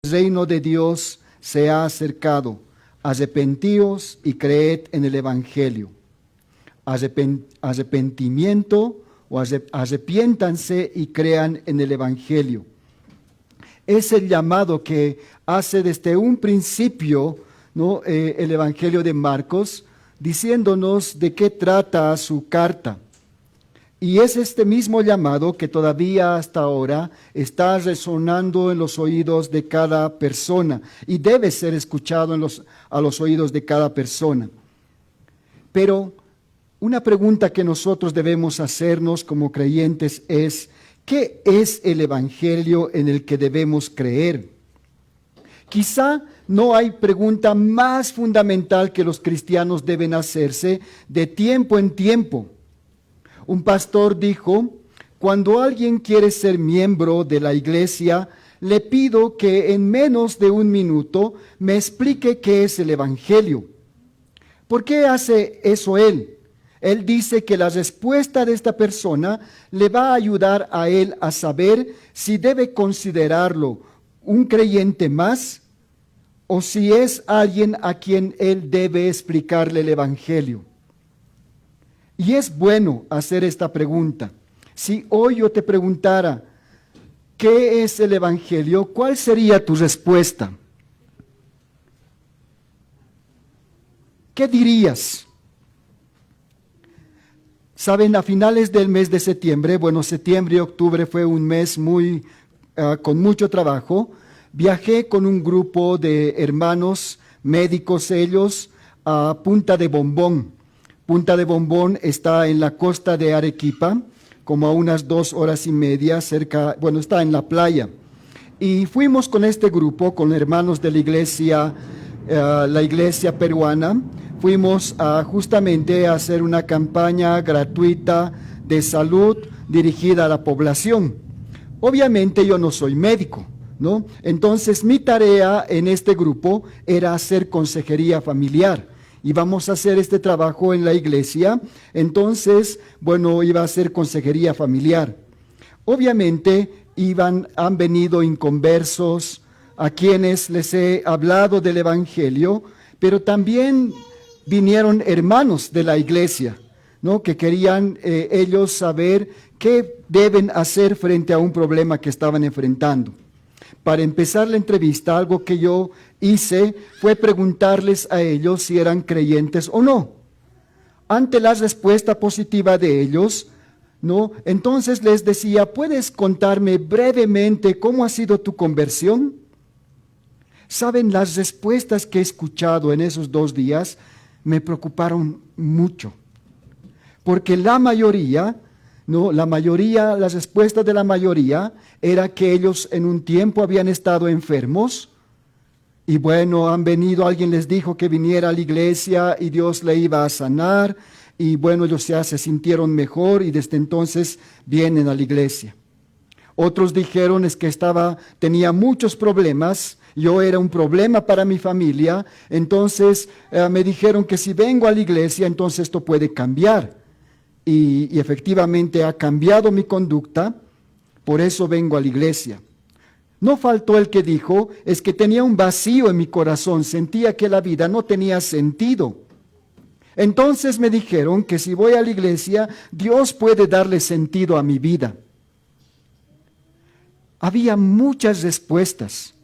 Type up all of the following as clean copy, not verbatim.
El reino de Dios se ha acercado. Arrepentíos y creed en el Evangelio. Arrepentimiento o arrepiéntanse y crean en el Evangelio. Es el llamado que hace desde un principio, ¿no? El Evangelio de Marcos, diciéndonos de qué trata su carta. Y es este mismo llamado que todavía hasta ahora está resonando en los oídos de cada persona y debe ser escuchado a los oídos de cada persona. Pero una pregunta que nosotros debemos hacernos como creyentes es: ¿qué es el Evangelio en el que debemos creer? Quizá no hay pregunta más fundamental que los cristianos deben hacerse de tiempo en tiempo. Un pastor dijo: cuando alguien quiere ser miembro de la iglesia, le pido que en menos de un minuto me explique qué es el Evangelio. ¿Por qué hace eso él? Él dice que la respuesta de esta persona le va a ayudar a él a saber si debe considerarlo un creyente más o si es alguien a quien él debe explicarle el Evangelio. Y es bueno hacer esta pregunta. Si hoy yo te preguntara, ¿qué es el Evangelio?, ¿cuál sería tu respuesta? ¿Qué dirías? Saben, a finales del mes de septiembre, septiembre y octubre fue un mes con mucho trabajo. Viajé con un grupo de hermanos médicos ellos a Punta de Bombón. Punta de Bombón está en la costa de Arequipa, como a unas 2 horas y media cerca, está en la playa. Y fuimos con este grupo, con hermanos de la iglesia peruana. Fuimos justamente a hacer una campaña gratuita de salud dirigida a la población. Obviamente yo no soy médico, ¿no? Entonces mi tarea en este grupo era hacer consejería familiar. Íbamos a hacer este trabajo en la iglesia, entonces, iba a hacer consejería familiar. Obviamente han venido inconversos a quienes les he hablado del Evangelio, pero también vinieron hermanos de la iglesia, ¿no? Que querían ellos saber qué deben hacer frente a un problema que estaban enfrentando. Para empezar la entrevista, algo que yo hice fue preguntarles a ellos si eran creyentes o no. Ante la respuesta positiva de ellos, ¿no? Entonces les decía: ¿puedes contarme brevemente cómo ha sido tu conversión? Saben, las respuestas que he escuchado en esos 2 días me preocuparon mucho, porque la respuesta de la mayoría era que ellos en un tiempo habían estado enfermos y alguien les dijo que viniera a la iglesia y Dios le iba a sanar y ellos ya se sintieron mejor y desde entonces vienen a la iglesia. Otros dijeron que tenía muchos problemas. Yo era un problema para mi familia, entonces me dijeron que si vengo a la iglesia, entonces esto puede cambiar. Y efectivamente ha cambiado mi conducta, por eso vengo a la iglesia. No faltó el que dijo, es que tenía un vacío en mi corazón, sentía que la vida no tenía sentido. Entonces me dijeron que si voy a la iglesia, Dios puede darle sentido a mi vida. Había muchas respuestas.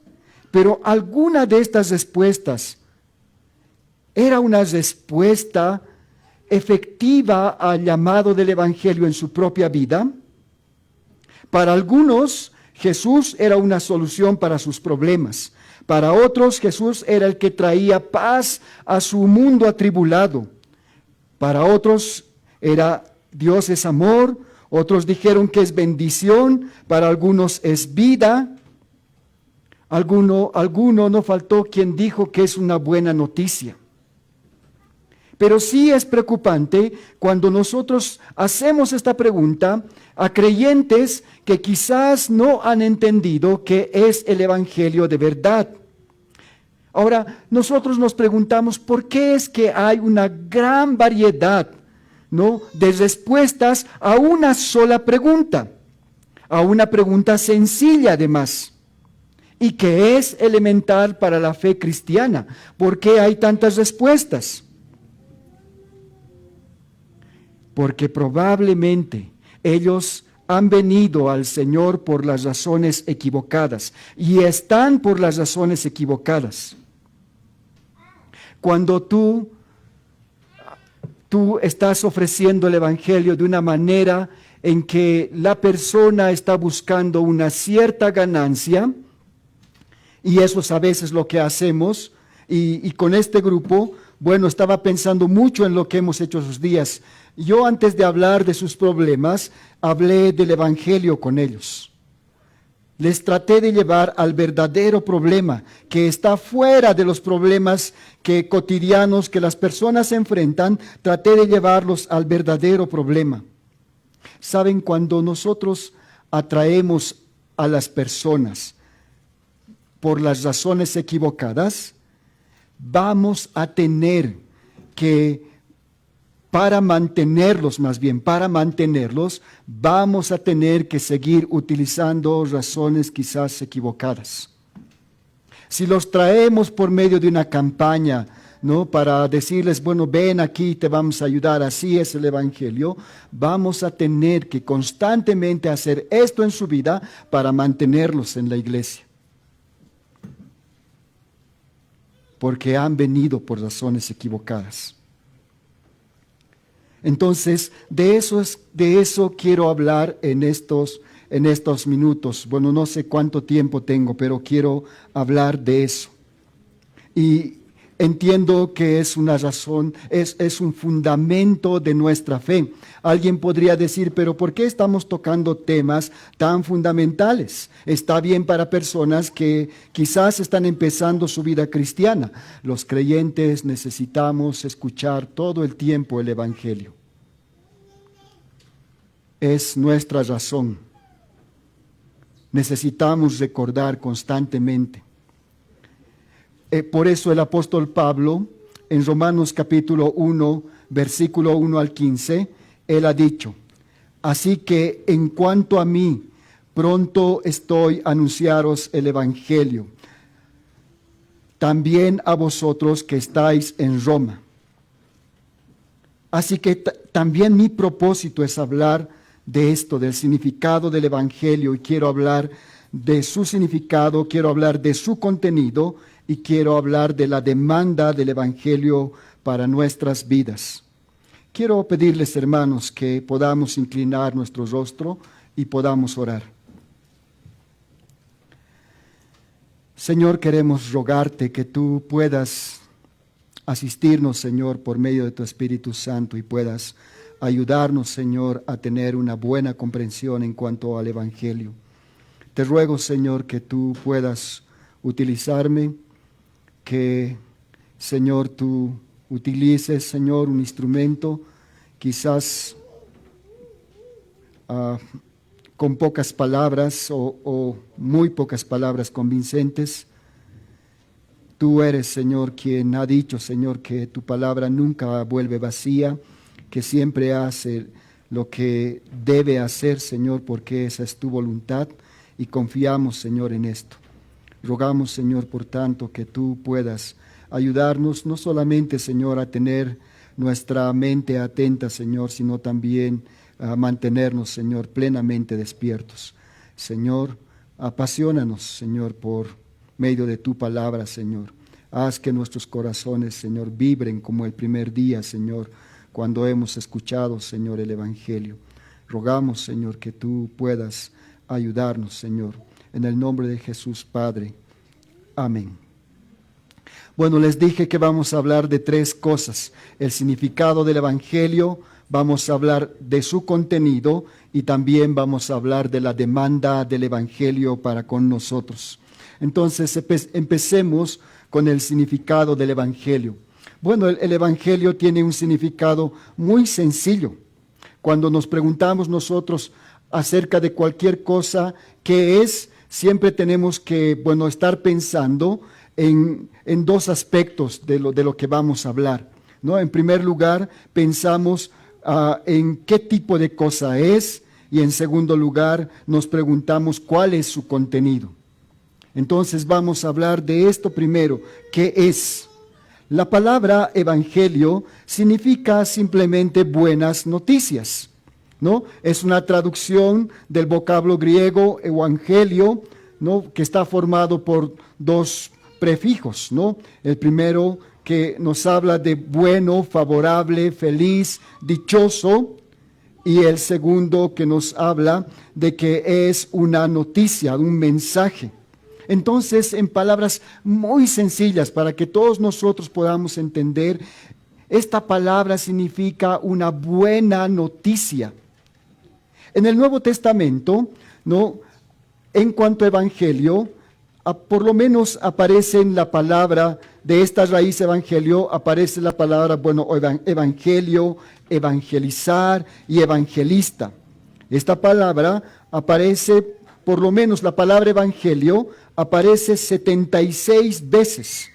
Pero alguna de estas respuestas era una respuesta efectiva al llamado del Evangelio en su propia vida. Para algunos, Jesús era una solución para sus problemas. Para otros, Jesús era el que traía paz a su mundo atribulado. Para otros, Dios es amor. Otros dijeron que es bendición. Para algunos es vida. Alguno no faltó quien dijo que es una buena noticia. Pero sí es preocupante cuando nosotros hacemos esta pregunta a creyentes que quizás no han entendido qué es el Evangelio de verdad. Ahora, nosotros nos preguntamos por qué es que hay una gran variedad, ¿no?, de respuestas a una sola pregunta, a una pregunta sencilla además. y que es elemental para la fe cristiana. ¿Por qué hay tantas respuestas? Porque probablemente ellos han venido al Señor por las razones equivocadas y están por las razones equivocadas. Cuando tú estás ofreciendo el Evangelio de una manera en que la persona está buscando una cierta ganancia, y eso es a veces lo que hacemos, y con este grupo, bueno, estaba pensando mucho en lo que hemos hecho esos días. Yo antes de hablar de sus problemas, hablé del Evangelio con ellos. Les traté de llevar al verdadero problema, que está fuera de los problemas cotidianos que las personas enfrentan. Traté de llevarlos al verdadero problema. Saben, cuando nosotros atraemos a las personas por las razones equivocadas, vamos a tener que, para mantenerlos, vamos a tener que seguir utilizando razones quizás equivocadas. Si los traemos por medio de una campaña, ¿no?, para decirles, bueno, ven aquí, te vamos a ayudar, así es el Evangelio, vamos a tener que constantemente hacer esto en su vida para mantenerlos en la iglesia. Porque han venido por razones equivocadas. Entonces, de eso quiero hablar en estos minutos. Bueno, no sé cuánto tiempo tengo, pero quiero hablar de eso. Y entiendo que es una razón, es un fundamento de nuestra fe. Alguien podría decir, pero ¿por qué estamos tocando temas tan fundamentales? Está bien para personas que quizás están empezando su vida cristiana. Los creyentes necesitamos escuchar todo el tiempo el Evangelio. Es nuestra razón. Necesitamos recordar constantemente. Por eso el apóstol Pablo, en Romanos capítulo 1, versículo 1 al 15, él ha dicho: así que en cuanto a mí, pronto estoy a anunciaros el Evangelio, también a vosotros que estáis en Roma. Así que también mi propósito es hablar de esto, del significado del Evangelio, y quiero hablar de su significado, quiero hablar de su contenido, y quiero hablar de la demanda del Evangelio para nuestras vidas. Quiero pedirles, hermanos, que podamos inclinar nuestro rostro y podamos orar. Señor, queremos rogarte que tú puedas asistirnos, Señor, por medio de tu Espíritu Santo, y puedas ayudarnos, Señor, a tener una buena comprensión en cuanto al Evangelio. Te ruego, Señor, que tú puedas utilizarme, que, Señor, tú utilices, Señor, un instrumento, quizás con pocas palabras o muy pocas palabras convincentes. Tú eres, Señor, quien ha dicho, Señor, que tu palabra nunca vuelve vacía, que siempre hace lo que debe hacer, Señor, porque esa es tu voluntad, y confiamos, Señor, en esto. Rogamos, Señor, por tanto, que tú puedas ayudarnos, no solamente, Señor, a tener nuestra mente atenta, Señor, sino también a mantenernos, Señor, plenamente despiertos. Señor, apaciónanos, Señor, por medio de tu palabra, Señor. Haz que nuestros corazones, Señor, vibren como el primer día, Señor, cuando hemos escuchado, Señor, el Evangelio. Rogamos, Señor, que tú puedas ayudarnos, Señor. En el nombre de Jesús, Padre. Amén. Bueno, les dije que vamos a hablar de tres cosas: el significado del Evangelio, vamos a hablar de su contenido, y también vamos a hablar de la demanda del Evangelio para con nosotros. Entonces, empecemos con el significado del Evangelio. Bueno, el Evangelio tiene un significado muy sencillo. Cuando nos preguntamos nosotros acerca de cualquier cosa, ¿qué es?, siempre tenemos que, estar pensando en dos aspectos de lo que vamos a hablar, ¿no? En primer lugar, pensamos en qué tipo de cosa es, y en segundo lugar, nos preguntamos cuál es su contenido. Entonces vamos a hablar de esto primero. ¿Qué es? La palabra evangelio significa simplemente buenas noticias, ¿no? Es una traducción del vocablo griego evangelio, ¿no? Que está formado por dos prefijos, ¿no? El primero que nos habla de bueno, favorable, feliz, dichoso, y el segundo que nos habla de que es una noticia, un mensaje. Entonces, en palabras muy sencillas para que todos nosotros podamos entender, esta palabra significa una buena noticia. En el Nuevo Testamento, ¿no? En cuanto a evangelio, por lo menos aparece en la palabra de esta raíz evangelio, aparece la palabra, bueno, evangelio, evangelizar y evangelista. Esta palabra aparece, por lo menos la palabra evangelio, aparece 76 veces.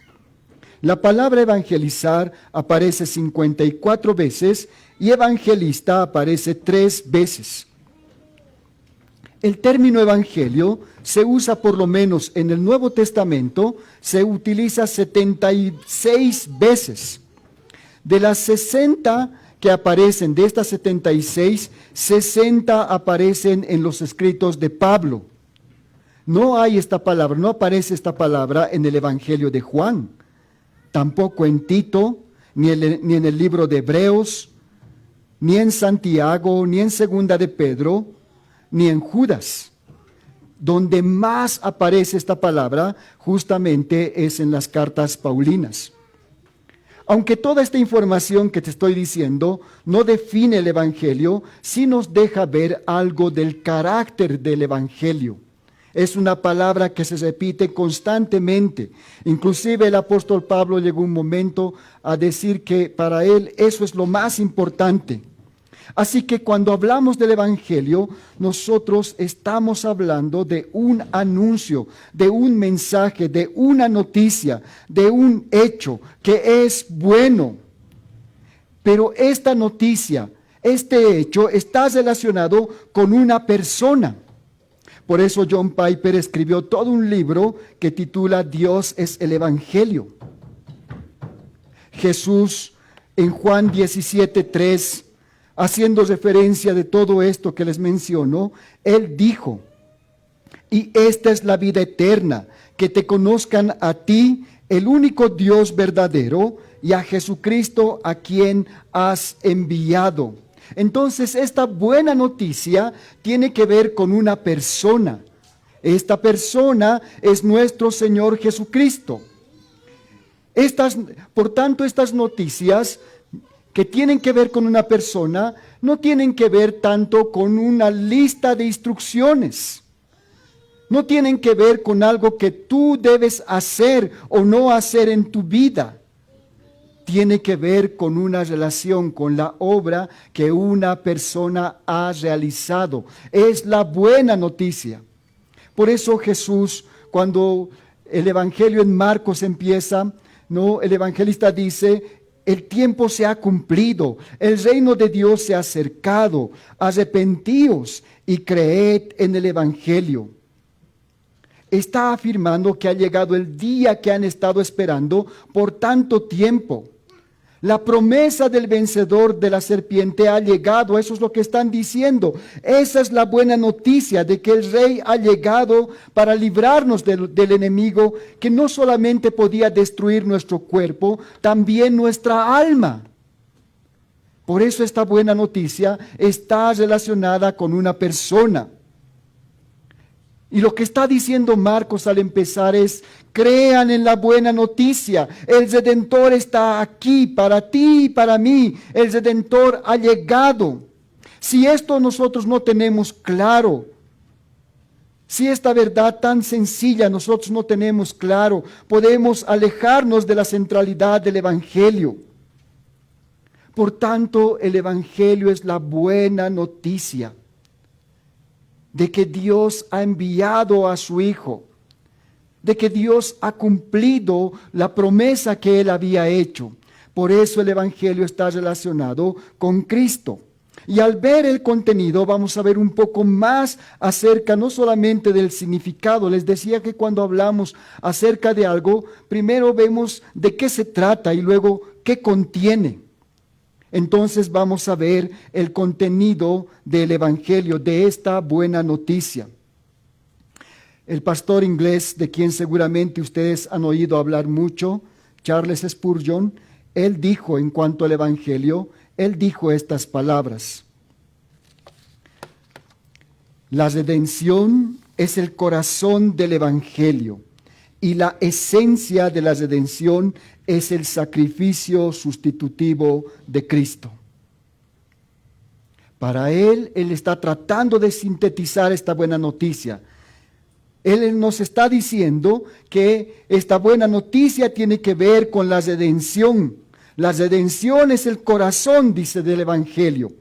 La palabra evangelizar aparece 54 veces y evangelista aparece 3 veces. El término evangelio se usa por lo menos en el Nuevo Testamento, se utiliza 76 veces. De las 60 que aparecen, de estas 76, 60 aparecen en los escritos de Pablo. No hay esta palabra, no aparece esta palabra en el Evangelio de Juan, tampoco en Tito, ni en el libro de Hebreos, ni en Santiago, ni en Segunda de Pedro, ni en Judas. Donde más aparece esta palabra justamente es en las cartas paulinas. Aunque toda esta información que te estoy diciendo no define el Evangelio, sí nos deja ver algo del carácter del Evangelio. Es una palabra que se repite constantemente. Inclusive el apóstol Pablo llegó un momento a decir que para él eso es lo más importante. Así que cuando hablamos del Evangelio, nosotros estamos hablando de un anuncio, de un mensaje, de una noticia, de un hecho que es bueno. Pero esta noticia, este hecho está relacionado con una persona. Por eso John Piper escribió todo un libro que titula Dios es el Evangelio. Jesús en Juan 17:3, haciendo referencia de todo esto que les menciono, Él dijo, y esta es la vida eterna, que te conozcan a ti, el único Dios verdadero, y a Jesucristo a quien has enviado. Entonces, esta buena noticia tiene que ver con una persona. Esta persona es nuestro Señor Jesucristo. Por tanto, estas noticias que tienen que ver con una persona, no tienen que ver tanto con una lista de instrucciones. No tienen que ver con algo que tú debes hacer o no hacer en tu vida. Tiene que ver con una relación, con la obra que una persona ha realizado. Es la buena noticia. Por eso Jesús, cuando el Evangelio en Marcos empieza, ¿no? El evangelista dice, el tiempo se ha cumplido, el reino de Dios se ha acercado, arrepentíos y creed en el Evangelio. Está afirmando que ha llegado el día que han estado esperando por tanto tiempo. La promesa del vencedor de la serpiente ha llegado, eso es lo que están diciendo. Esa es la buena noticia de que el Rey ha llegado para librarnos del enemigo que no solamente podía destruir nuestro cuerpo, también nuestra alma. Por eso esta buena noticia está relacionada con una persona. Y lo que está diciendo Marcos al empezar es, crean en la buena noticia, el Redentor está aquí para ti y para mí, el Redentor ha llegado. Si esto nosotros no tenemos claro, si esta verdad tan sencilla nosotros no tenemos claro, podemos alejarnos de la centralidad del Evangelio. Por tanto, el Evangelio es la buena noticia de que Dios ha enviado a su Hijo, de que Dios ha cumplido la promesa que Él había hecho. Por eso el Evangelio está relacionado con Cristo. Y al ver el contenido vamos a ver un poco más acerca no solamente del significado. Les decía que cuando hablamos acerca de algo, primero vemos de qué se trata y luego qué contiene. Entonces vamos a ver el contenido del Evangelio, de esta buena noticia. El pastor inglés, de quien seguramente ustedes han oído hablar mucho, Charles Spurgeon, él dijo en cuanto al Evangelio, él dijo estas palabras: la redención es el corazón del Evangelio y la esencia de la redención es el sacrificio sustitutivo de Cristo. Para él está tratando de sintetizar esta buena noticia. Él nos está diciendo que esta buena noticia tiene que ver con la redención. La redención es el corazón, dice, del Evangelio.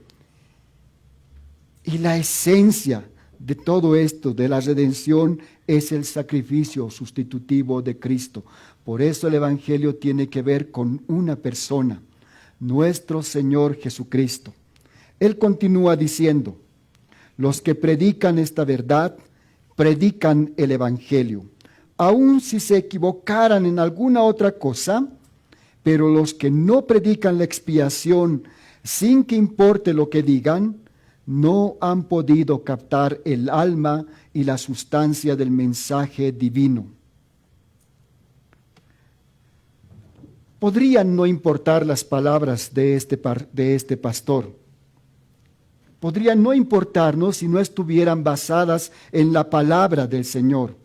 Y la esencia de todo esto, de la redención, es el sacrificio sustitutivo de Cristo. Por eso el Evangelio tiene que ver con una persona, nuestro Señor Jesucristo. Él continúa diciendo: los que predican esta verdad, predican el Evangelio, aun si se equivocaran en alguna otra cosa. Pero los que no predican la expiación, sin que importe lo que digan, no han podido captar el alma y la sustancia del mensaje divino. Podrían no importar las palabras de este pastor. Podrían no importarnos si no estuvieran basadas en la palabra del Señor.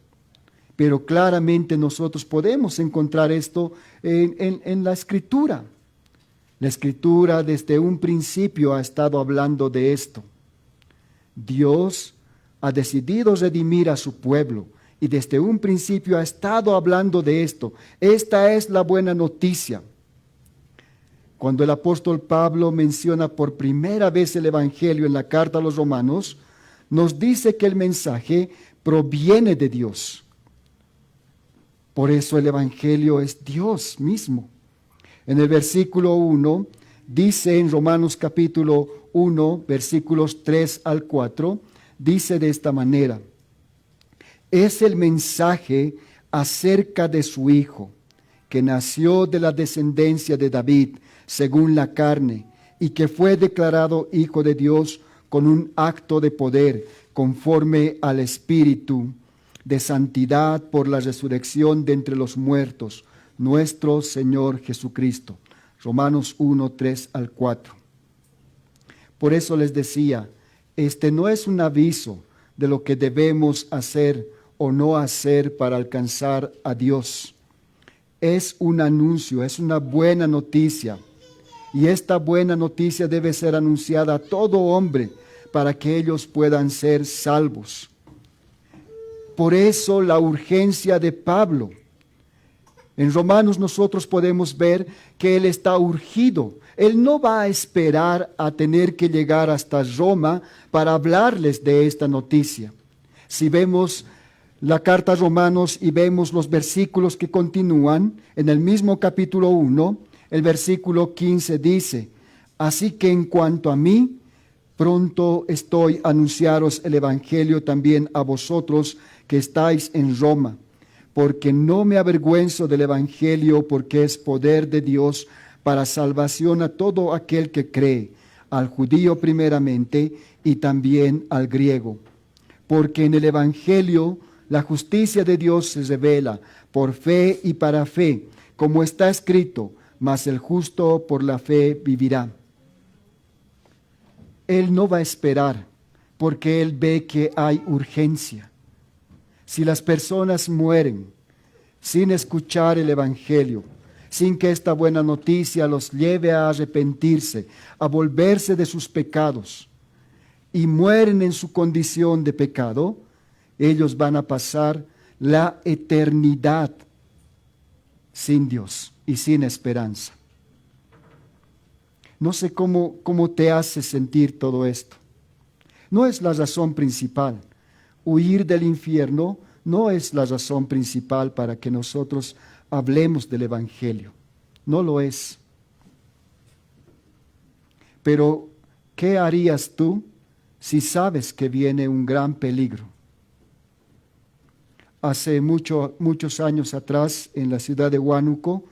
Pero claramente nosotros podemos encontrar esto en la Escritura. La Escritura desde un principio ha estado hablando de esto. Dios ha decidido redimir a su pueblo y desde un principio ha estado hablando de esto. Esta es la buena noticia. Cuando el apóstol Pablo menciona por primera vez el Evangelio en la carta a los Romanos, nos dice que el mensaje proviene de Dios. Por eso el Evangelio es Dios mismo. En el versículo 1, dice en Romanos capítulo 1, versículos 3 al 4, dice de esta manera: es el mensaje acerca de su Hijo, que nació de la descendencia de David, según la carne, y que fue declarado Hijo de Dios con un acto de poder, conforme al Espíritu de santidad por la resurrección de entre los muertos, nuestro Señor Jesucristo. Romanos 1, 3 al 4. Por eso les decía, este no es un aviso de lo que debemos hacer o no hacer para alcanzar a Dios. Es un anuncio, es una buena noticia. Y esta buena noticia debe ser anunciada a todo hombre para que ellos puedan ser salvos. Por eso la urgencia de Pablo. En Romanos nosotros podemos ver que él está urgido. Él no va a esperar a tener que llegar hasta Roma para hablarles de esta noticia. Si vemos la carta a Romanos y vemos los versículos que continúan, en el mismo capítulo 1, el versículo 15 dice: así que en cuanto a mí, pronto estoy a anunciaros el Evangelio también a vosotros que estáis en Roma, porque no me avergüenzo del Evangelio, porque es poder de Dios para salvación a todo aquel que cree, al judío primeramente y también al griego. Porque en el Evangelio la justicia de Dios se revela por fe y para fe, como está escrito: mas el justo por la fe vivirá. Él no va a esperar, porque él ve que hay urgencia. Si las personas mueren sin escuchar el Evangelio, sin que esta buena noticia los lleve a arrepentirse, a volverse de sus pecados, y mueren en su condición de pecado, ellos van a pasar la eternidad sin Dios y sin esperanza. No sé cómo te hace sentir todo esto. No es la razón principal. Huir del infierno no es la razón principal para que nosotros hablemos del Evangelio. No lo es. Pero ¿qué harías tú si sabes que viene un gran peligro? Hace muchos años atrás, en la ciudad de Huánuco,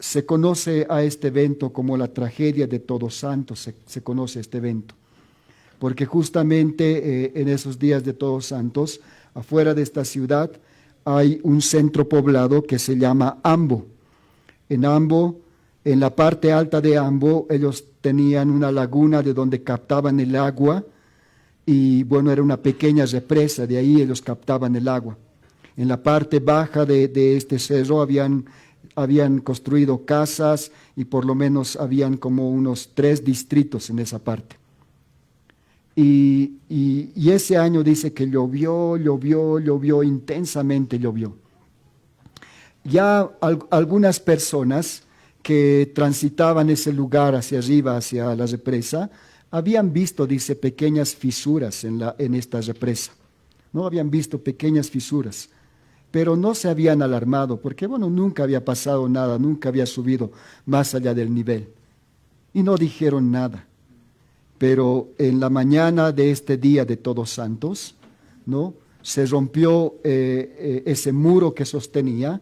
se conoce a este evento como la tragedia de Todos Santos, se conoce este evento, porque justamente en esos días de Todos Santos, afuera de esta ciudad, hay un centro poblado que se llama Ambo. En Ambo, en la parte alta de Ambo, ellos tenían una laguna de donde captaban el agua y bueno, era una pequeña represa, de ahí ellos captaban el agua. En la parte baja de este cerro habían construido casas y por lo menos habían como unos 3 distritos en esa parte. Y ese año dice que llovió, intensamente llovió. Ya algunas personas que transitaban ese lugar hacia arriba, hacia la represa, habían visto, dice, pequeñas fisuras en esta represa. No habían visto pequeñas fisuras, pero no se habían alarmado, porque bueno, nunca había pasado nada, nunca había subido más allá del nivel. Y no dijeron nada. Pero en la mañana de este día de Todos Santos, ¿no?, se rompió ese muro que sostenía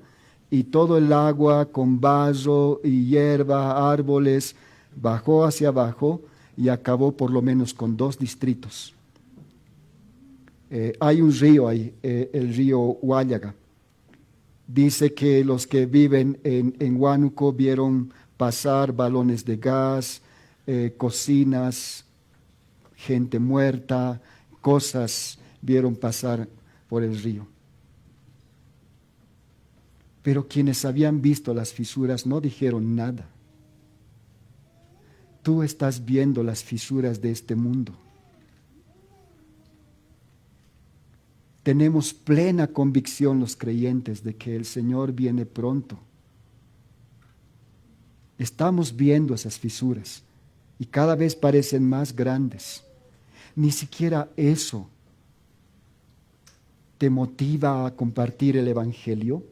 y todo el agua con barro y hierba, árboles, bajó hacia abajo y acabó por lo menos con 2 distritos. Hay un río ahí, el río Huállaga. Dice que los que viven en Huánuco vieron pasar balones de gas, cocinas, gente muerta, cosas vieron pasar por el río. Pero quienes habían visto las fisuras no dijeron nada. Tú estás viendo las fisuras de este mundo. Tenemos plena convicción los creyentes de que el Señor viene pronto. Estamos viendo esas fisuras y cada vez parecen más grandes. Ni siquiera eso te motiva a compartir el Evangelio.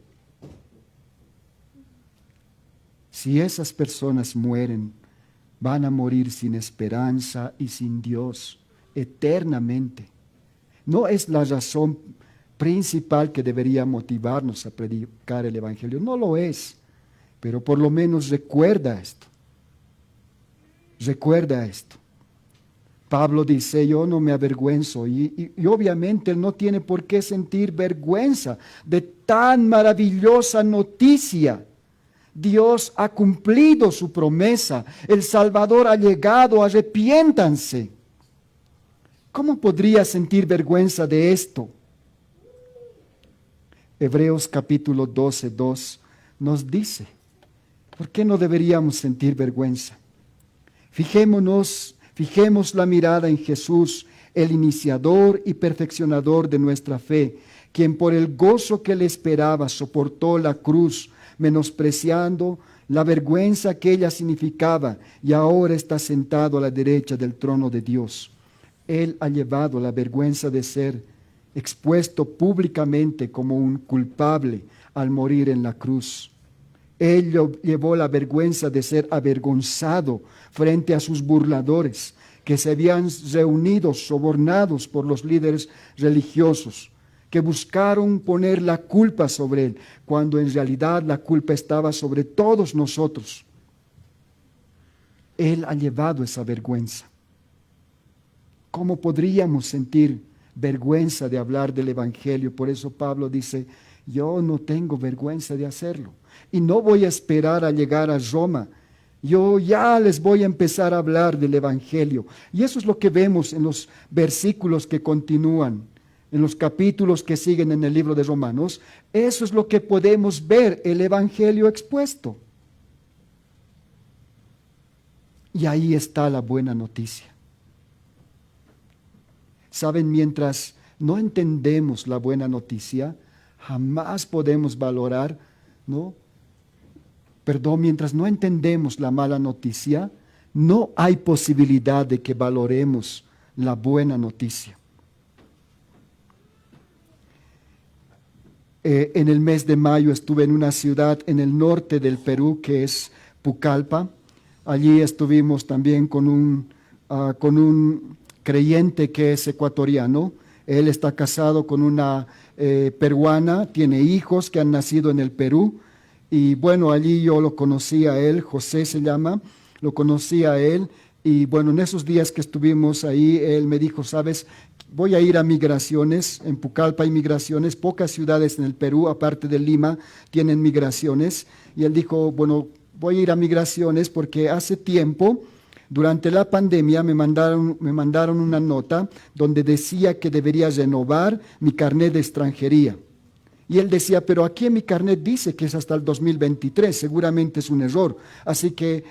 Si esas personas mueren, van a morir sin esperanza y sin Dios eternamente. No es la razón principal que debería motivarnos a predicar el Evangelio, no lo es, pero por lo menos recuerda esto. Recuerda esto. Pablo dice, yo no me avergüenzo, y obviamente él no tiene por qué sentir vergüenza de tan maravillosa noticia. Dios ha cumplido su promesa, el Salvador ha llegado, arrepiéntanse. ¿Cómo podría sentir vergüenza de esto? Hebreos capítulo 12, 2 nos dice, ¿por qué no deberíamos sentir vergüenza? Fijemos la mirada en Jesús, el iniciador y perfeccionador de nuestra fe, quien por el gozo que le esperaba soportó la cruz, menospreciando la vergüenza que ella significaba, y ahora está sentado a la derecha del trono de Dios. Él ha llevado la vergüenza de ser expuesto públicamente como un culpable al morir en la cruz. Él llevó la vergüenza de ser avergonzado frente a sus burladores, que se habían reunido sobornados por los líderes religiosos, que buscaron poner la culpa sobre él, cuando en realidad la culpa estaba sobre todos nosotros. Él ha llevado esa vergüenza. ¿Cómo podríamos sentir vergüenza de hablar del Evangelio? Por eso Pablo dice, yo no tengo vergüenza de hacerlo. Y no voy a esperar a llegar a Roma. Yo ya les voy a empezar a hablar del Evangelio. Y eso es lo que vemos en los versículos que continúan, en los capítulos que siguen en el libro de Romanos. Eso es lo que podemos ver, el Evangelio expuesto. Y ahí está la buena noticia. Saben, mientras no entendemos la buena noticia, jamás podemos valorar, ¿no? Mientras no entendemos la mala noticia, no hay posibilidad de que valoremos la buena noticia. En el mes de mayo estuve en una ciudad en el norte del Perú que es Pucallpa. Allí estuvimos también con con un creyente que es ecuatoriano. Él está casado con una peruana, tiene hijos que han nacido en el Perú. Y bueno, allí yo lo conocí a él, José se llama, lo conocí a él. Y bueno, en esos días que estuvimos ahí, él me dijo, sabes, voy a ir a migraciones, en Pucallpa hay migraciones, pocas ciudades en el Perú, aparte de Lima, tienen migraciones. Y él dijo, bueno, voy a ir a migraciones porque hace tiempo, durante la pandemia, me mandaron una nota donde decía que debería renovar mi carnet de extranjería. Y él decía, pero aquí en mi carnet dice que es hasta el 2023, seguramente es un error. Así que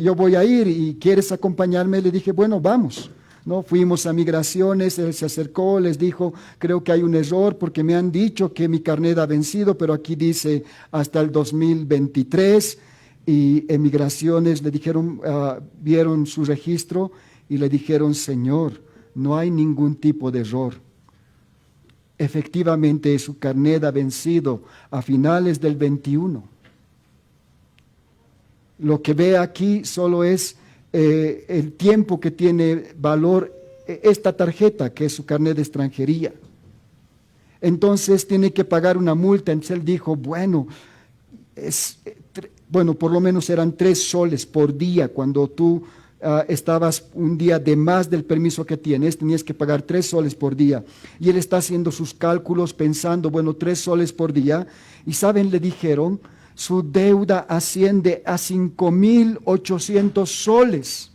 yo voy a ir y ¿quieres acompañarme? Le dije, bueno, vamos. ¿No? Fuimos a migraciones, él se acercó, les dijo, creo que hay un error porque me han dicho que mi carnet ha vencido, pero aquí dice hasta el 2023. Y en migraciones le dijeron, vieron su registro y le dijeron, Señor, no hay ningún tipo de error. Efectivamente, su carnet ha vencido a finales del 21. Lo que ve aquí solo es el tiempo que tiene valor esta tarjeta, que es su carnet de extranjería. Entonces tiene que pagar una multa. Entonces él dijo, bueno, por lo menos eran 3 soles por día. Cuando tú estabas un día de más del permiso que tienes, tenías que pagar 3 soles por día. Y él está haciendo sus cálculos pensando, bueno, 3 soles por día. Y saben, le dijeron, su deuda asciende a 5.800 soles.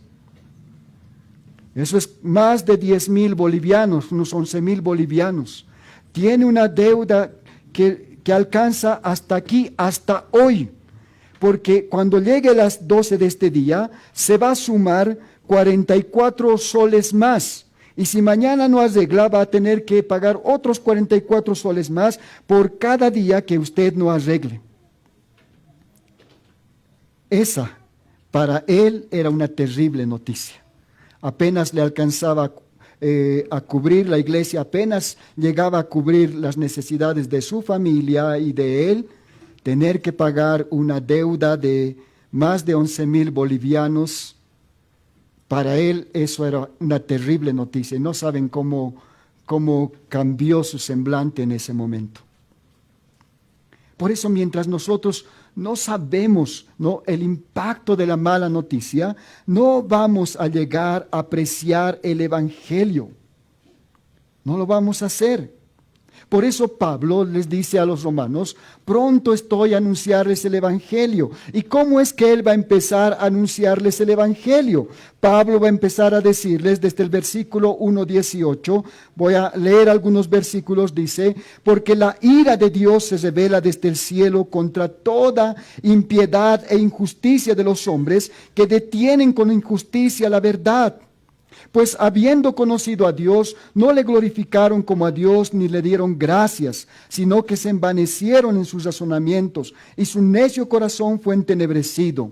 Eso es más de 10.000 bolivianos, unos 11.000 bolivianos. Tiene una deuda que alcanza hasta aquí, hasta hoy. Porque cuando llegue a las 12 de este día, se va a sumar 44 soles más. Y si mañana no arregla, va a tener que pagar otros 44 soles más por cada día que usted no arregle. Esa, para él, era una terrible noticia. Apenas le alcanzaba a cubrir la iglesia, apenas llegaba a cubrir las necesidades de su familia y de él. Tener que pagar una deuda de más de 11.000 bolivianos, para él eso era una terrible noticia. No saben cómo cambió su semblante en ese momento. Por eso, mientras nosotros no sabemos, ¿no?, el impacto de la mala noticia, no vamos a llegar a apreciar el Evangelio. No lo vamos a hacer. Por eso Pablo les dice a los romanos, pronto estoy a anunciarles el Evangelio. ¿Y cómo es que él va a empezar a anunciarles el Evangelio? Pablo va a empezar a decirles desde el versículo 1:18, voy a leer algunos versículos, dice, porque la ira de Dios se revela desde el cielo contra toda impiedad e injusticia de los hombres que detienen con injusticia la verdad. Pues habiendo conocido a Dios, no le glorificaron como a Dios ni le dieron gracias, sino que se envanecieron en sus razonamientos y su necio corazón fue entenebrecido.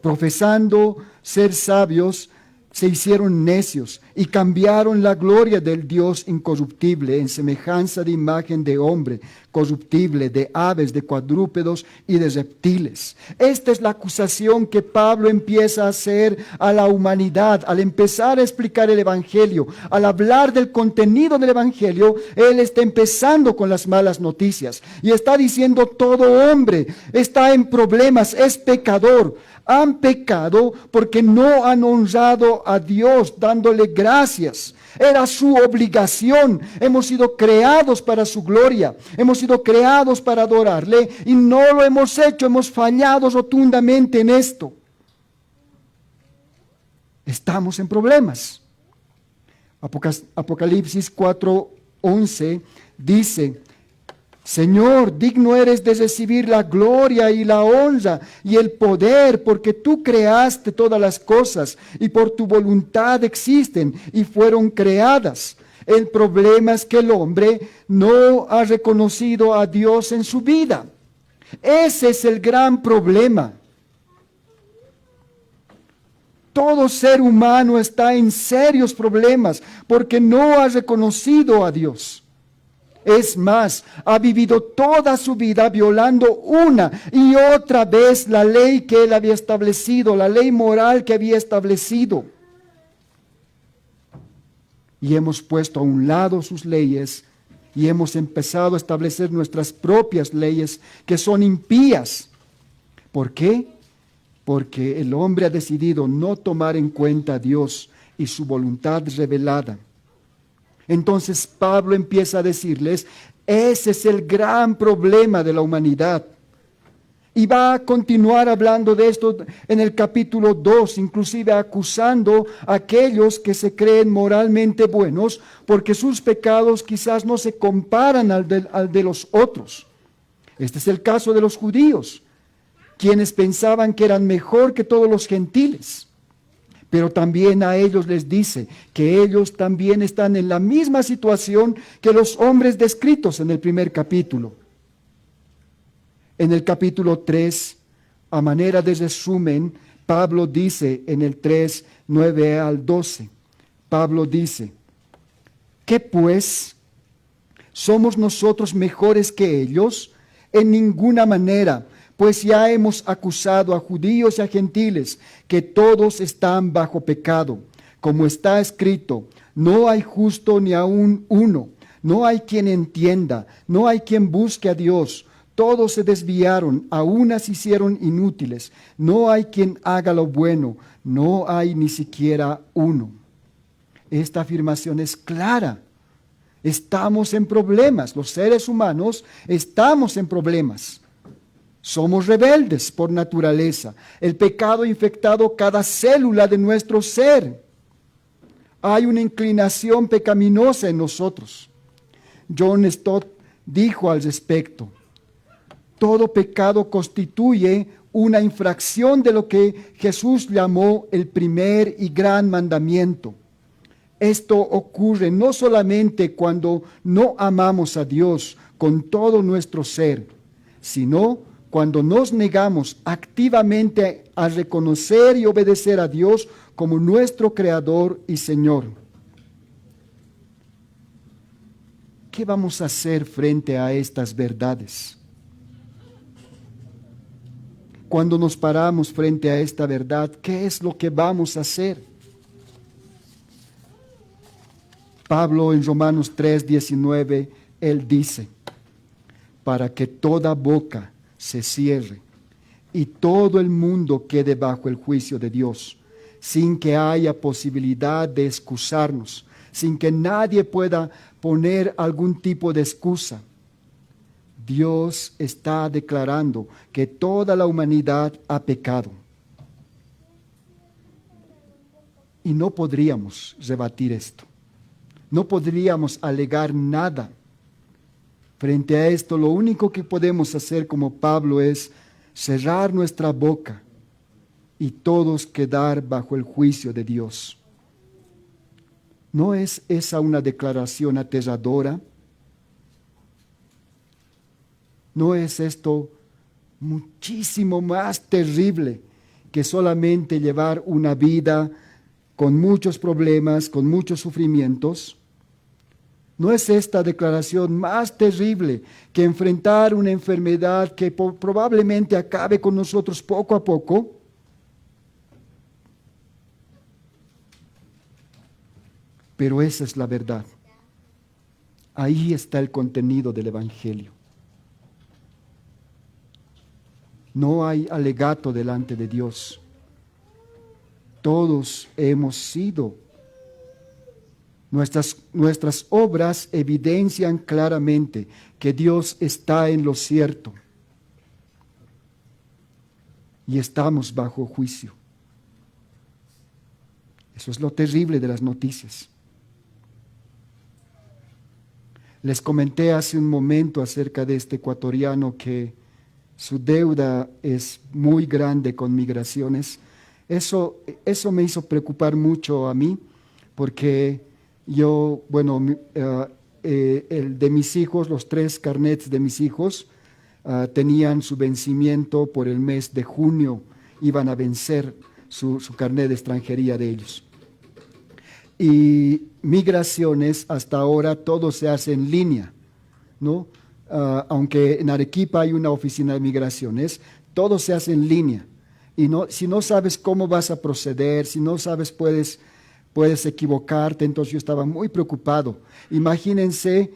Profesando ser sabios, se hicieron necios y cambiaron la gloria del Dios incorruptible en semejanza de imagen de hombre, corruptible, de aves, de cuadrúpedos y de reptiles. Esta es la acusación que Pablo empieza a hacer a la humanidad al empezar a explicar el Evangelio. Al hablar del contenido del Evangelio, él está empezando con las malas noticias y está diciendo: todo hombre está en problemas, es pecador. Han pecado porque no han honrado a Dios dándole gracias. Era su obligación. Hemos sido creados para su gloria. Hemos sido creados para adorarle y no lo hemos hecho. Hemos fallado rotundamente en esto. Estamos en problemas. Apocalipsis 4:11 dice: Señor, digno eres de recibir la gloria y la honra y el poder, porque tú creaste todas las cosas y por tu voluntad existen y fueron creadas. El problema es que el hombre no ha reconocido a Dios en su vida. Ese es el gran problema. Todo ser humano está en serios problemas porque no ha reconocido a Dios. Es más, ha vivido toda su vida violando una y otra vez la ley que él había establecido, la ley moral que había establecido. y hemos puesto a un lado sus leyes y hemos empezado a establecer nuestras propias leyes que son impías. ¿Por qué? Porque el hombre ha decidido no tomar en cuenta a Dios y su voluntad revelada. Entonces Pablo empieza a decirles, ese es el gran problema de la humanidad. Y va a continuar hablando de esto en el capítulo 2, inclusive acusando a aquellos que se creen moralmente buenos, porque sus pecados quizás no se comparan al de los otros. Este es el caso de los judíos, quienes pensaban que eran mejor que todos los gentiles. Pero también a ellos les dice que ellos también están en la misma situación que los hombres descritos en el primer capítulo. En el capítulo 3, a manera de resumen, Pablo dice en el 3, 9 al 12, Pablo dice, ¿qué pues? ¿Somos nosotros mejores que ellos? En ninguna manera, pues ya hemos acusado a judíos y a gentiles que todos están bajo pecado. Como está escrito, no hay justo ni aun uno, no hay quien entienda, no hay quien busque a Dios. Todos se desviaron, a unas hicieron inútiles. No hay quien haga lo bueno, no hay ni siquiera uno. Esta afirmación es clara. Estamos en problemas, los seres humanos estamos en problemas. Somos rebeldes por naturaleza. El pecado ha infectado cada célula de nuestro ser. Hay una inclinación pecaminosa en nosotros. John Stott dijo al respecto, todo pecado constituye una infracción de lo que Jesús llamó el primer y gran mandamiento. Esto ocurre no solamente cuando no amamos a Dios con todo nuestro ser, sino cuando nos negamos activamente a reconocer y obedecer a Dios como nuestro Creador y Señor. ¿Qué vamos a hacer frente a estas verdades? Cuando nos paramos frente a esta verdad, ¿qué es lo que vamos a hacer? Pablo en Romanos 3:19, él dice, para que toda boca se cierre y todo el mundo quede bajo el juicio de Dios, sin que haya posibilidad de excusarnos, sin que nadie pueda poner algún tipo de excusa. Dios está declarando que toda la humanidad ha pecado. Y no podríamos rebatir esto. No podríamos alegar nada. Frente a esto, lo único que podemos hacer como Pablo es cerrar nuestra boca y todos quedar bajo el juicio de Dios. ¿No es esa una declaración aterradora? ¿No es esto muchísimo más terrible que solamente llevar una vida con muchos problemas, con muchos sufrimientos? ¿No es esta declaración más terrible que enfrentar una enfermedad que probablemente acabe con nosotros poco a poco? Pero esa es la verdad. Ahí está el contenido del Evangelio. No hay alegato delante de Dios. Todos hemos sido. Nuestras obras evidencian claramente que Dios está en lo cierto. Y estamos bajo juicio. Eso es lo terrible de las noticias. Les comenté hace un momento acerca de este ecuatoriano que su deuda es muy grande con migraciones. Eso me hizo preocupar mucho a mí, porque yo, el de mis hijos, los 3 carnets de mis hijos, tenían su vencimiento por el mes de junio, iban a vencer su carnet de extranjería de ellos. Y migraciones, hasta ahora todo se hace en línea, ¿no? Aunque en Arequipa hay una oficina de migraciones, todo se hace en línea. Y si no sabes cómo vas a proceder, si no sabes, puedes puedes equivocarte. Entonces yo estaba muy preocupado. Imagínense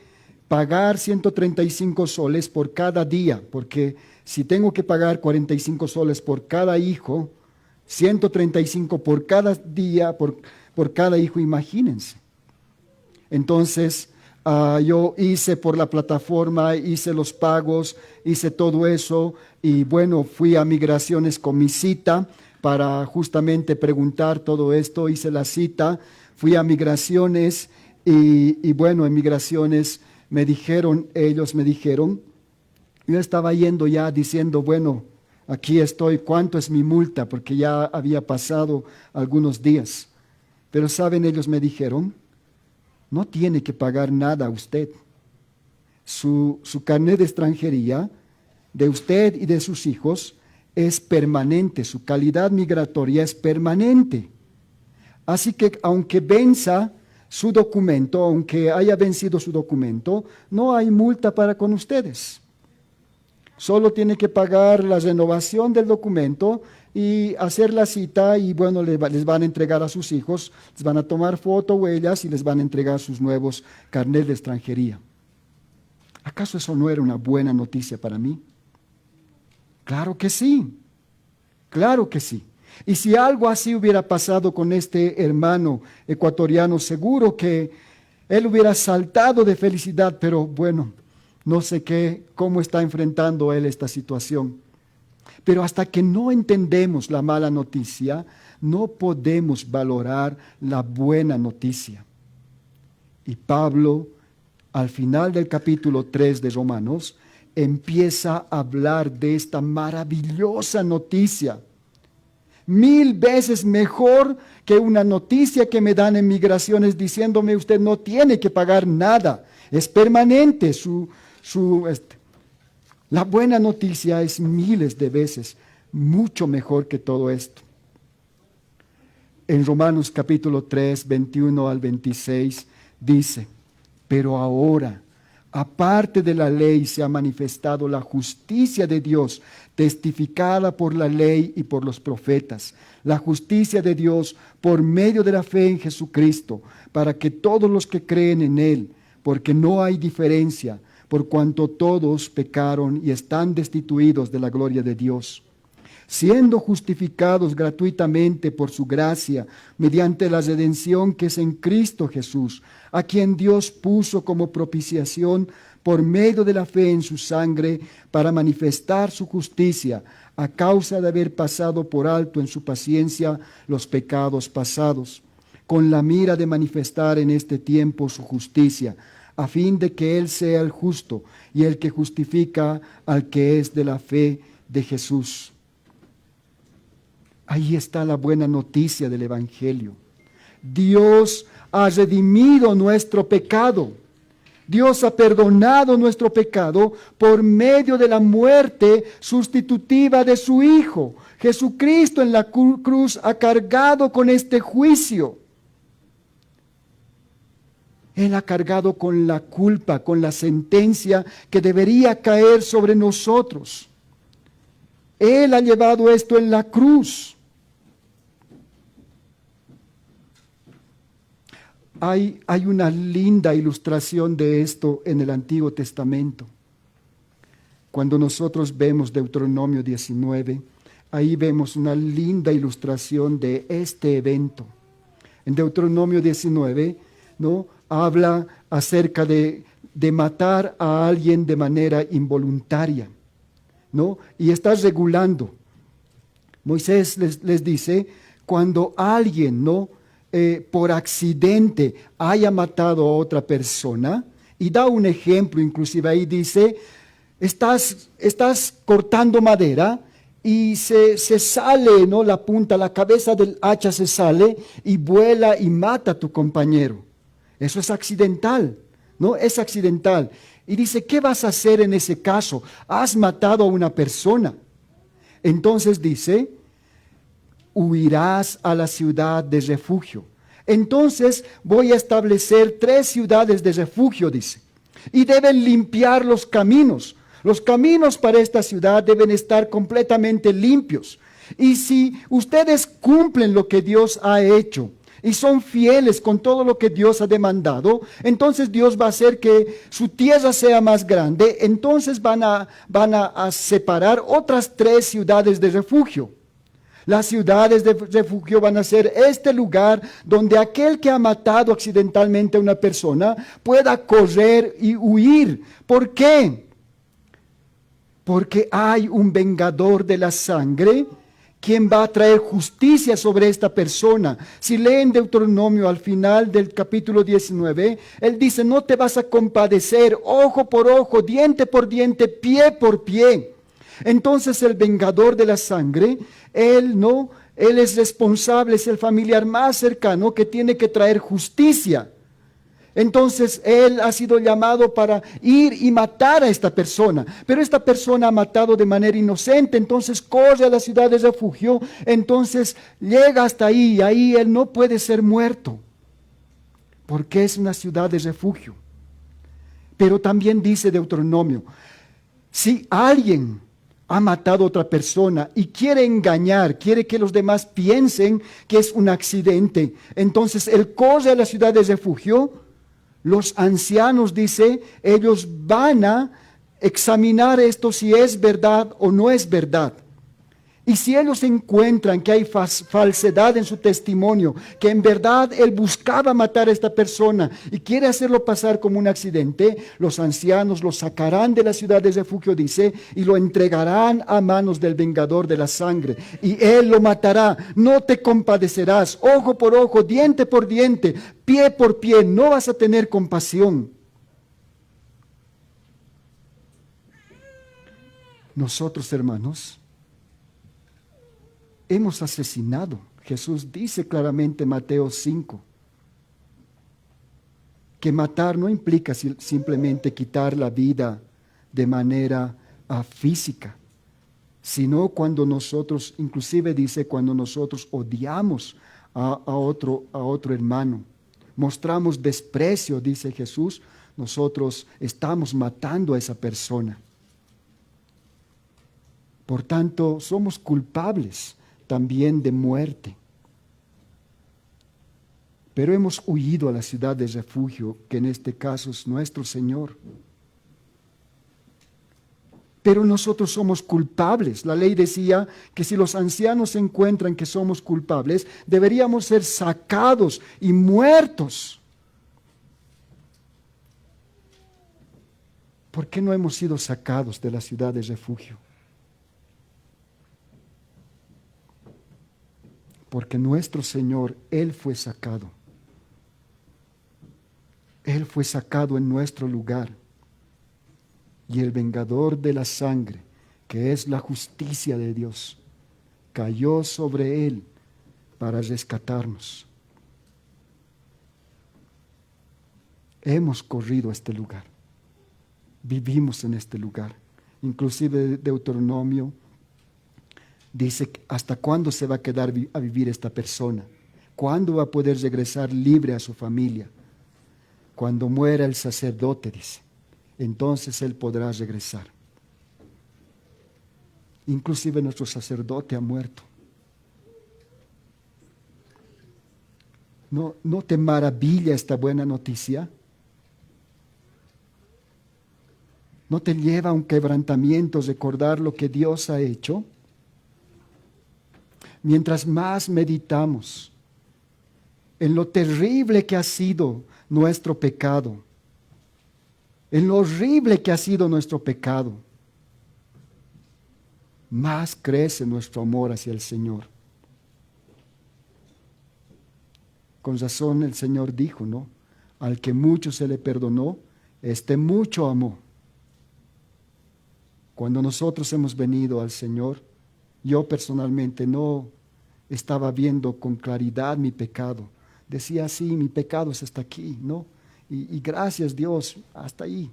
pagar 135 soles por cada día, porque si tengo que pagar 45 soles por cada hijo, 135 por cada día, por cada hijo, imagínense. Entonces, yo hice por la plataforma, hice los pagos, hice todo eso y bueno, fui a Migraciones con mi cita para justamente preguntar todo esto, hice la cita, fui a Migraciones y bueno, en Migraciones ellos me dijeron, yo estaba yendo ya diciendo, bueno, aquí estoy, ¿cuánto es mi multa? Porque ya había pasado algunos días. Pero saben, ellos me dijeron, no tiene que pagar nada usted. Su carnet de extranjería de usted y de sus hijos es permanente, su calidad migratoria es permanente. Así que aunque venza su documento, aunque haya vencido su documento, no hay multa para con ustedes. Solo tiene que pagar la renovación del documento y hacer la cita y bueno, les van a entregar a sus hijos, les van a tomar foto, huellas y les van a entregar sus nuevos carnets de extranjería. ¿Acaso eso no era una buena noticia para mí? Claro que sí, claro que sí. Y si algo así hubiera pasado con este hermano ecuatoriano, seguro que él hubiera saltado de felicidad, pero bueno, no sé cómo está enfrentando él esta situación. Pero hasta que no entendemos la mala noticia, no podemos valorar la buena noticia. Y Pablo, al final del capítulo 3 de Romanos, empieza a hablar de esta maravillosa noticia. 1000 veces mejor que una noticia que me dan en Migraciones diciéndome usted no tiene que pagar nada, es permanente la buena noticia es miles de veces mucho mejor que todo esto. En Romanos capítulo 3, 21 al 26 dice, pero ahora, aparte de la ley, se ha manifestado la justicia de Dios, testificada por la ley y por los profetas. La justicia de Dios por medio de la fe en Jesucristo, para que todos los que creen en Él, porque no hay diferencia, por cuanto todos pecaron y están destituidos de la gloria de Dios, siendo justificados gratuitamente por su gracia, mediante la redención que es en Cristo Jesús, a quien Dios puso como propiciación por medio de la fe en su sangre, para manifestar su justicia, a causa de haber pasado por alto en su paciencia los pecados pasados, con la mira de manifestar en este tiempo su justicia, a fin de que Él sea el justo y el que justifica al que es de la fe de Jesús. Ahí está la buena noticia del Evangelio. Dios ha redimido nuestro pecado. Dios ha perdonado nuestro pecado por medio de la muerte sustitutiva de su Hijo. Jesucristo en la cruz ha cargado con este juicio. Él ha cargado con la culpa, con la sentencia que debería caer sobre nosotros. Él ha llevado esto en la cruz. Hay una linda ilustración de esto en el Antiguo Testamento. Cuando nosotros vemos Deuteronomio 19, ahí vemos una linda ilustración de este evento. En Deuteronomio 19, ¿no?, habla acerca de matar a alguien de manera involuntaria, ¿no? Y está regulando. Moisés les dice, cuando alguien, ¿no?, por accidente haya matado a otra persona, y da un ejemplo, inclusive ahí dice, estás cortando madera y se sale, ¿no?, la punta, la cabeza del hacha se sale y vuela y mata a tu compañero. Eso es accidental, ¿no? Es accidental. Y dice, ¿qué vas a hacer en ese caso? Has matado a una persona. Entonces dice, huirás a la ciudad de refugio. Entonces voy a establecer 3 ciudades de refugio, dice. Y deben limpiar los caminos. Los caminos para esta ciudad deben estar completamente limpios. Y si ustedes cumplen lo que Dios ha hecho, y son fieles con todo lo que Dios ha demandado, entonces Dios va a hacer que su tierra sea más grande. Entonces van a separar otras 3 ciudades de refugio. Las ciudades de refugio van a ser este lugar donde aquel que ha matado accidentalmente a una persona pueda correr y huir. ¿Por qué? Porque hay un vengador de la sangre quien va a traer justicia sobre esta persona. Si leen Deuteronomio al final del capítulo 19, él dice: no te vas a compadecer, ojo por ojo, diente por diente, pie por pie. Entonces el vengador de la sangre, él es responsable, es el familiar más cercano que tiene que traer justicia. Entonces él ha sido llamado para ir y matar a esta persona, pero esta persona ha matado de manera inocente, entonces corre a la ciudad de refugio, entonces llega hasta ahí y ahí él no puede ser muerto, porque es una ciudad de refugio. Pero también dice Deuteronomio, si alguien ha matado a otra persona y quiere engañar, quiere que los demás piensen que es un accidente, entonces él corre a la ciudad de refugio. Los ancianos, dice, ellos van a examinar esto si es verdad o no es verdad. Y si ellos encuentran que hay falsedad en su testimonio, que en verdad él buscaba matar a esta persona y quiere hacerlo pasar como un accidente, los ancianos lo sacarán de la ciudad de refugio, dice, y lo entregarán a manos del vengador de la sangre. Y él lo matará. No te compadecerás, ojo por ojo, diente por diente, pie por pie. No vas a tener compasión. Nosotros, hermanos, hemos asesinado. Jesús dice claramente en Mateo 5 que matar no implica simplemente quitar la vida de manera física, sino cuando nosotros, inclusive dice, cuando nosotros odiamos a otro hermano, mostramos desprecio, dice Jesús, nosotros estamos matando a esa persona. Por tanto, somos culpables también de muerte. Pero hemos huido a la ciudad de refugio, que en este caso es nuestro Señor. Pero nosotros somos culpables. La ley decía que si los ancianos encuentran que somos culpables, deberíamos ser sacados y muertos. ¿Por qué no hemos sido sacados de la ciudad de refugio? Porque nuestro Señor, Él fue sacado. Él fue sacado en nuestro lugar. Y el vengador de la sangre, que es la justicia de Dios, cayó sobre Él para rescatarnos. Hemos corrido a este lugar. Vivimos en este lugar. Inclusive Deuteronomio dice: ¿hasta cuándo se va a quedar a vivir esta persona? ¿Cuándo va a poder regresar libre a su familia? Cuando muera el sacerdote, dice, entonces él podrá regresar. Inclusive nuestro sacerdote ha muerto. ¿No te maravilla esta buena noticia? ¿No te lleva a un quebrantamiento recordar lo que Dios ha hecho? Mientras más meditamos en lo terrible que ha sido nuestro pecado, en lo horrible que ha sido nuestro pecado, más crece nuestro amor hacia el Señor. Con razón el Señor dijo, ¿no? Al que mucho se le perdonó, este mucho amó. Cuando nosotros hemos venido al Señor, yo personalmente no estaba viendo con claridad mi pecado. Decía, sí, mi pecado es hasta aquí, ¿no? Y gracias Dios, hasta ahí.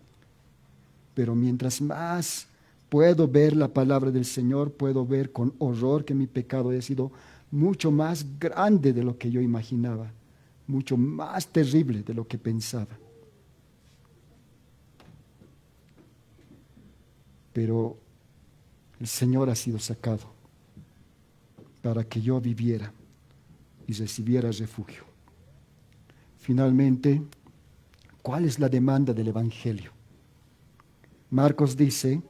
Pero mientras más puedo ver la palabra del Señor, puedo ver con horror que mi pecado ha sido mucho más grande de lo que yo imaginaba, mucho más terrible de lo que pensaba. Pero el Señor ha sido sacado para que yo viviera y recibiera refugio. Finalmente, ¿cuál es la demanda del Evangelio? Marcos dice,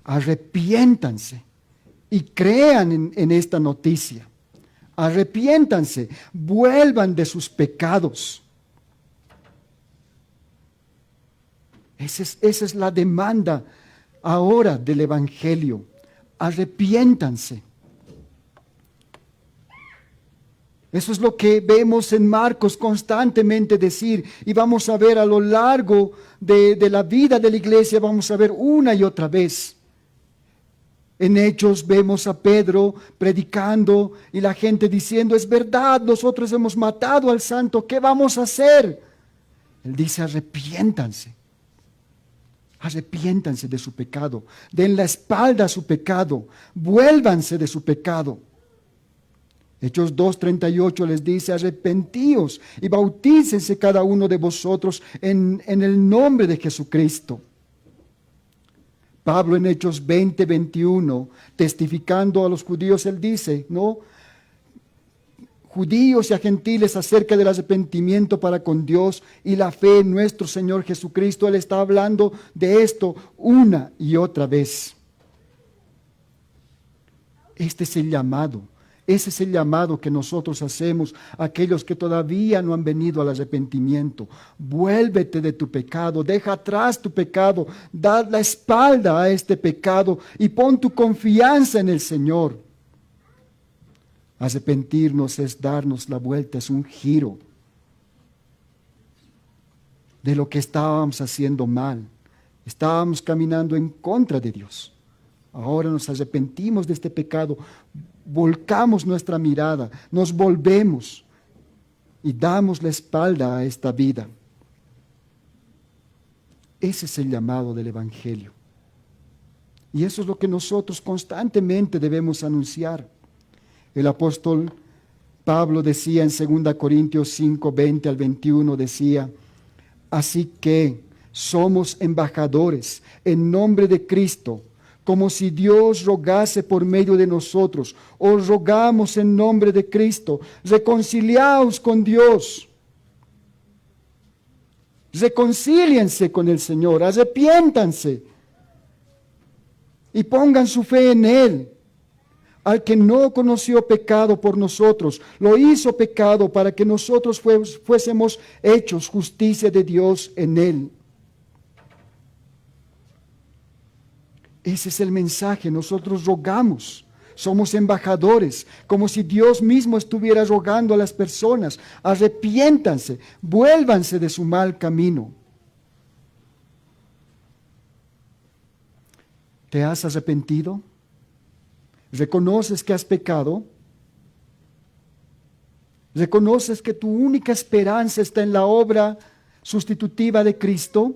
arrepiéntanse y crean en esta noticia. Arrepiéntanse, vuelvan de sus pecados. Esa es la demanda ahora del Evangelio. Arrepiéntanse. Eso es lo que vemos en Marcos constantemente decir, y vamos a ver a lo largo de la vida de la iglesia, vamos a ver una y otra vez. En Hechos vemos a Pedro predicando y la gente diciendo, es verdad, nosotros hemos matado al santo, ¿qué vamos a hacer? Él dice, arrepiéntanse. Arrepiéntanse de su pecado, den la espalda a su pecado, vuélvanse de su pecado. Hechos 2:38 les dice, arrepentíos y bautícense cada uno de vosotros en el nombre de Jesucristo. Pablo en Hechos 20:21, testificando a los judíos, él dice, ¿no? Judíos y a gentiles acerca del arrepentimiento para con Dios y la fe en nuestro Señor Jesucristo. Él está hablando de esto una y otra vez. Este es el llamado. Ese es el llamado que nosotros hacemos a aquellos que todavía no han venido al arrepentimiento. Vuélvete de tu pecado, deja atrás tu pecado, da la espalda a este pecado y pon tu confianza en el Señor. Arrepentirnos es darnos la vuelta, es un giro de lo que estábamos haciendo mal. Estábamos caminando en contra de Dios. Ahora nos arrepentimos de este pecado, volcamos nuestra mirada, nos volvemos y damos la espalda a esta vida. Ese es el llamado del Evangelio. Y eso es lo que nosotros constantemente debemos anunciar. El apóstol Pablo decía en 2 Corintios 5, 20 al 21, decía, así que somos embajadores en nombre de Cristo, como si Dios rogase por medio de nosotros. Os rogamos en nombre de Cristo, reconciliaos con Dios. Reconcíliense con el Señor, arrepiéntanse y pongan su fe en Él. Al que no conoció pecado por nosotros, lo hizo pecado para que nosotros fuésemos hechos justicia de Dios en Él. Ese es el mensaje, nosotros rogamos, somos embajadores, como si Dios mismo estuviera rogando a las personas, arrepiéntanse, vuélvanse de su mal camino. ¿Te has arrepentido? ¿Reconoces que has pecado? ¿Reconoces que tu única esperanza está en la obra sustitutiva de Cristo?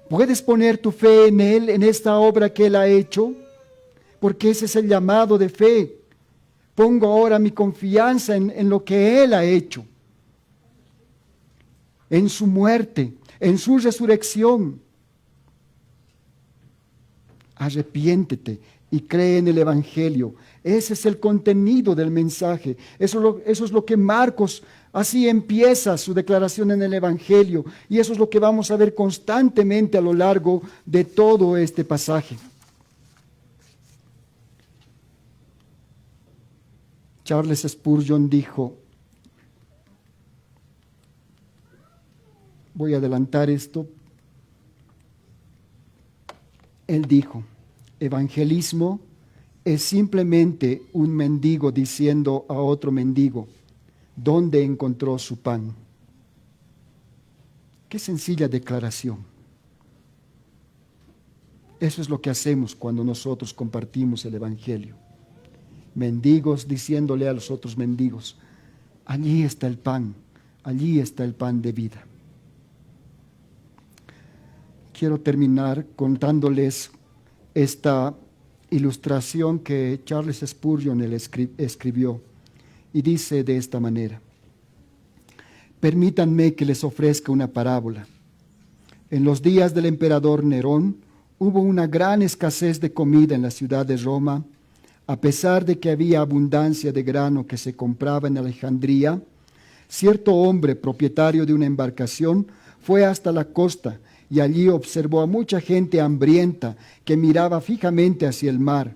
¿Puedes poner tu fe en Él, en esta obra que Él ha hecho? Porque ese es el llamado de fe. Pongo ahora mi confianza en lo que Él ha hecho, en su muerte, en su resurrección. Arrepiéntete y cree en el Evangelio. Ese es el contenido del mensaje. Eso es lo que Marcos, así empieza su declaración en el Evangelio. Y eso es lo que vamos a ver constantemente a lo largo de todo este pasaje. Charles Spurgeon dijo, voy a adelantar esto, él dijo, evangelismo es simplemente un mendigo diciendo a otro mendigo, ¿dónde encontró su pan? Qué sencilla declaración. Eso es lo que hacemos cuando nosotros compartimos el Evangelio. Mendigos diciéndole a los otros mendigos, allí está el pan de vida. Quiero terminar contándoles esta ilustración que Charles Spurgeon escribió y dice de esta manera: permítanme que les ofrezca una parábola. En los días del emperador Nerón hubo una gran escasez de comida en la ciudad de Roma, a pesar de que había abundancia de grano que se compraba en Alejandría. cierto hombre, propietario de una embarcación, fue hasta la costa y allí observó a mucha gente hambrienta que miraba fijamente hacia el mar,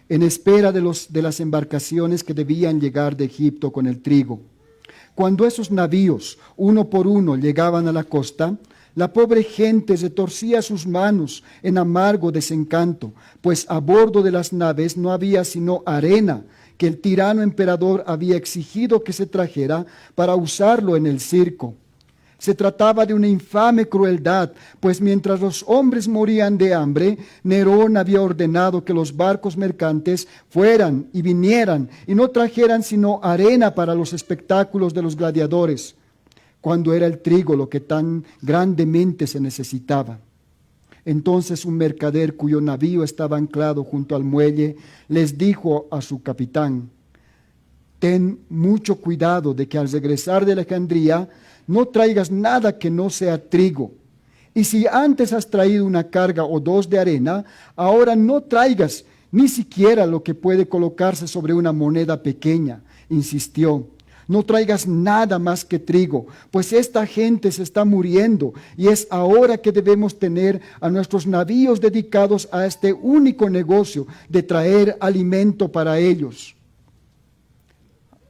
en espera de las embarcaciones que debían llegar de Egipto con el trigo. Cuando esos navíos, uno por uno, llegaban a la costa, la pobre gente retorcía sus manos en amargo desencanto, pues a bordo de las naves no había sino arena que el tirano emperador había exigido que se trajera para usarlo en el circo. Se trataba de una infame crueldad, pues mientras los hombres morían de hambre, Nerón había ordenado que los barcos mercantes fueran y vinieran y no trajeran sino arena para los espectáculos de los gladiadores, cuando era el trigo lo que tan grandemente se necesitaba. Entonces un mercader cuyo navío estaba anclado junto al muelle les dijo a su capitán: ten mucho cuidado de que al regresar de Alejandría no traigas nada que no sea trigo. Y si antes has traído una carga o dos de arena, ahora no traigas ni siquiera lo que puede colocarse sobre una moneda pequeña, insistió. No traigas nada más que trigo, pues esta gente se está muriendo y es ahora que debemos tener a nuestros navíos dedicados a este único negocio de traer alimento para ellos.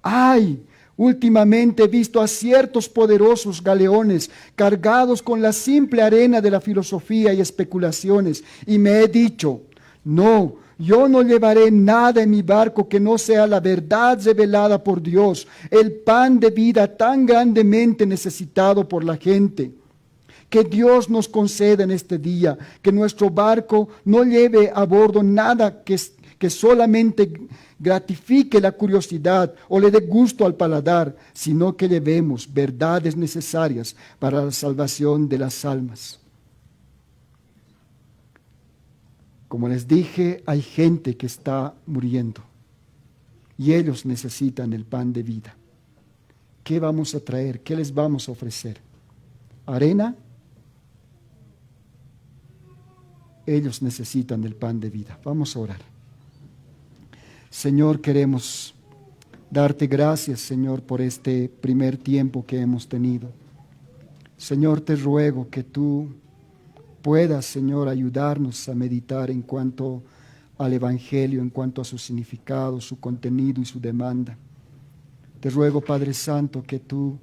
¡Ay! Últimamente he visto a ciertos poderosos galeones cargados con la simple arena de la filosofía y especulaciones, y me he dicho: no, yo no llevaré nada en mi barco que no sea la verdad revelada por Dios, el pan de vida tan grandemente necesitado por la gente. Que Dios nos conceda en este día que nuestro barco no lleve a bordo nada que solamente gratifique la curiosidad o le dé gusto al paladar, sino que llevemos verdades necesarias para la salvación de las almas. Como les dije, hay gente que está muriendo y ellos necesitan el pan de vida. ¿Qué vamos a traer? ¿Qué les vamos a ofrecer? ¿Arena? Ellos necesitan el pan de vida. Vamos a orar. Señor, queremos darte gracias, Señor, por este primer tiempo que hemos tenido. Señor, te ruego que tú puedas, Señor, ayudarnos a meditar en cuanto al Evangelio, en cuanto a su significado, su contenido y su demanda. Te ruego, Padre Santo, que tú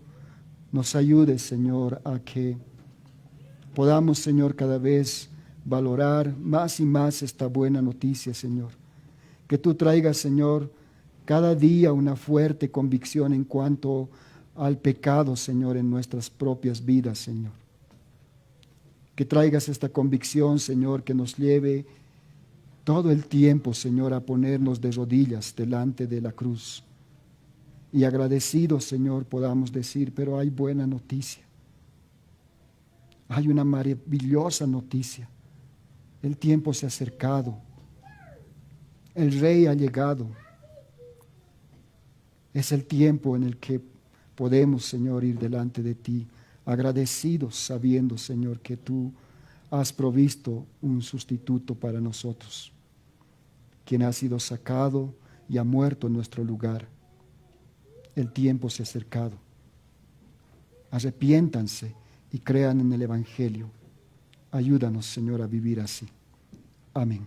nos ayudes, Señor, a que podamos, Señor, cada vez valorar más y más esta buena noticia, Señor. Que tú traigas, Señor, cada día una fuerte convicción en cuanto al pecado, Señor, en nuestras propias vidas, Señor. Que traigas esta convicción, Señor, que nos lleve todo el tiempo, Señor, a ponernos de rodillas delante de la cruz. Y agradecidos, Señor, podamos decir: pero hay buena noticia. Hay una maravillosa noticia. El tiempo se ha acercado. El Rey ha llegado. Es el tiempo en el que podemos, Señor, ir delante de ti, agradecidos, sabiendo, Señor, que tú has provisto un sustituto para nosotros, quien ha sido sacado y ha muerto en nuestro lugar. El tiempo se ha acercado. Arrepiéntanse y crean en el Evangelio. Ayúdanos, Señor, a vivir así. Amén.